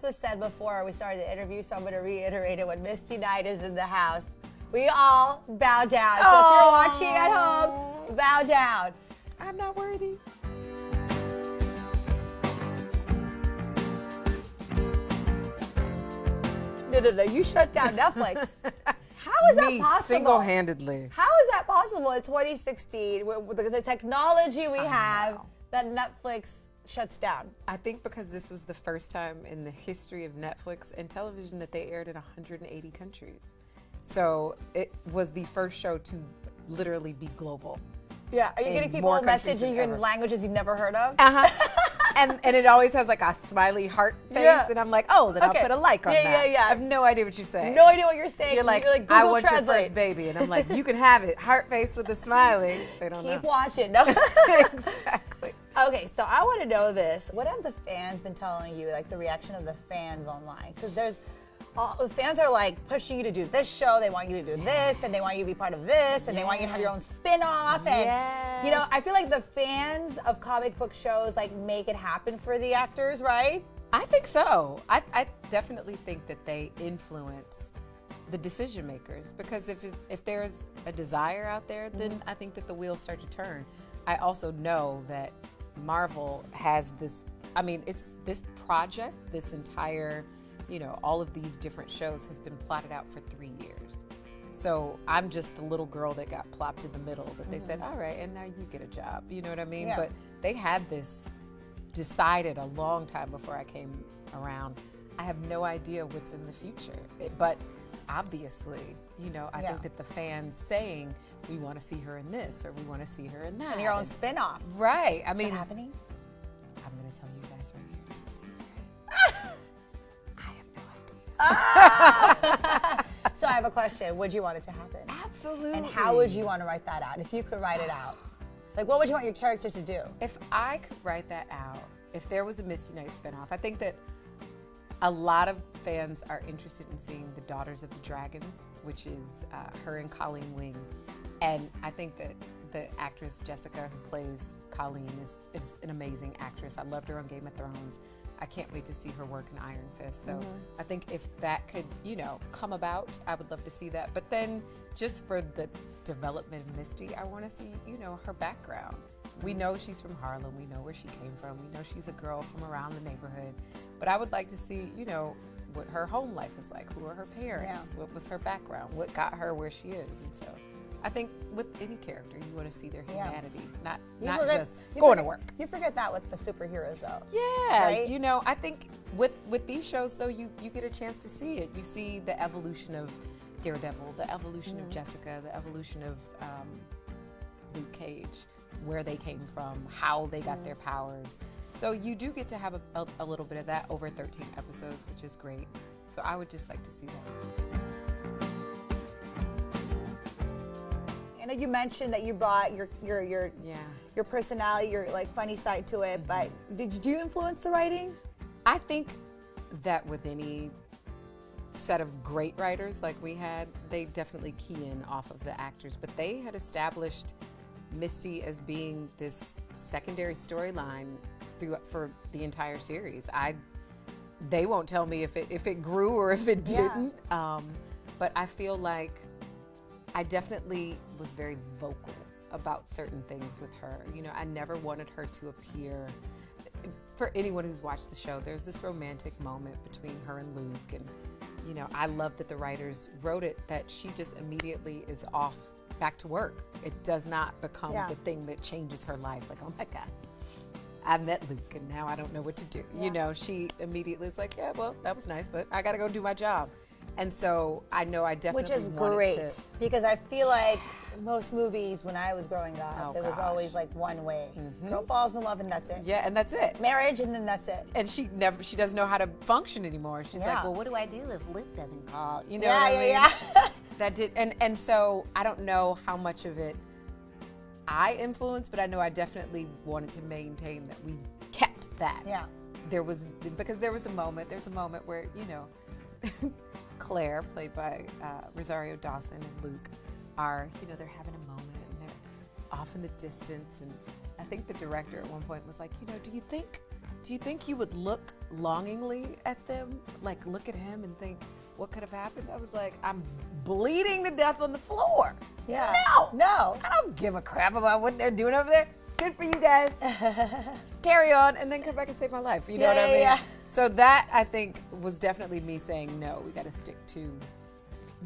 This was said before we started the interview, so I'm going to reiterate it when Misty Knight is in the house. We all bow down. So if you're watching at home, bow down. I'm not worthy. No. You shut down Netflix. How is that possible? Single-handedly. How is that possible in 2016 with the technology we have that Netflix shuts down? I think because this was the first time in the history of Netflix and television that they aired in 180 countries. So it was the first show to literally be global. Yeah, are you getting people messaging you in languages you've never heard of? And it always has like a smiley heart face, and I'm like, oh, then I'll put a like on that. Yeah. I have no idea what you're saying. No idea what you're saying. You're like Google I want Translate. your first baby, and I'm like, you can have it, heart face with a smiley. They don't know. Keep watching. No. Exactly. Okay, so I want to know this. What have the fans been telling you, like the reaction of the fans online? Because the fans are like pushing you to do this show, they want you to do this, and they want you to be part of this, and they want you to have your own spin-off. And you know, I feel like the fans of comic book shows like make it happen for the actors, right? I think so. I definitely think that they influence the decision makers, because if there's a desire out there, then I think that the wheels start to turn. I also know that Marvel has this, I mean, it's this project, this entire, all of these different shows has been plotted out for 3 years. So I'm just the little girl that got plopped in the middle that they said, all right, and now you get a job. You know what I mean? Yeah. But they had this decided a long time before I came around. I have no idea what's in the future. But obviously, I think that the fans saying, we want to see her in this or we want to see her in that. And your own spin-off. Right. I mean, is that happening? I'm going to tell you guys right here. It's a secret. I have no idea. So I have a question. Would you want it to happen? Absolutely. And how would you want to write that out? If you could write it out, like what would you want your character to do? If I could write that out, if there was a Misty Knight spinoff, I think that a lot of fans are interested in seeing the Daughters of the Dragon, which is her and Colleen Wing. And I think that the actress Jessica who plays Colleen is an amazing actress. I loved her on Game of Thrones. I can't wait to see her work in Iron Fist. So I think if that could, come about, I would love to see that. But then just for the development of Misty, I want to see, her background. We know she's from Harlem. We know where she came from. We know she's a girl from around the neighborhood. But I would like to see, what her home life is like. Who are her parents? What was her background? What got her where she is? And so I think with any character, you want to see their humanity, not just going to work. You forget that with the superheroes, though. Yeah, right? I think with these shows, though, you get a chance to see it. You see the evolution of Daredevil, the evolution of Jessica, the evolution of Luke Cage, where they came from, how they got their powers. So you do get to have a little bit of that over 13 episodes, which is great. So I would just like to see that. I know you mentioned that you brought your personality, your like funny side to it, but did you influence the writing? I think that with any set of great writers like we had, they definitely key in off of the actors, but they had established Misty as being this secondary storyline for the entire series. They won't tell me if it grew or if it didn't, but I feel like I definitely was very vocal about certain things with her. I never wanted her to appear. For anyone who's watched the show, there's this romantic moment between her and Luke, and I love that the writers wrote it that she just immediately is off back to work. It does not become the thing that changes her life. Like, oh my God, I met Luke and now I don't know what to do. She immediately is like, yeah, well, that was nice, but I got to go do my job. And so I know I definitely Which is great, because I feel like most movies when I was growing up, it was always like one way. Girl falls in love and that's it. Yeah, and that's it. Marriage and then that's it. And she doesn't know how to function anymore. She's like, well, what do I do if Luke doesn't call? What I mean? That did, and so I don't know how much of it I influenced, but I know I definitely wanted to maintain that we kept that. Yeah. There's a moment where, Claire, played by Rosario Dawson, and Luke are, they're having a moment and they're off in the distance. And I think the director at one point was like, do you think do you think you would look longingly at them? Like look at him and think, what could have happened? I was like, I'm bleeding to death on the floor. Yeah. No. I don't give a crap about what they're doing over there. Good for you guys. Carry on and then come back and save my life. You know what I mean? Yeah. So that, I think, was definitely me saying, no, we got to stick to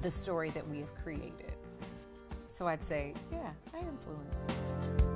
the story that we have created. So I'd say, yeah, I influenced.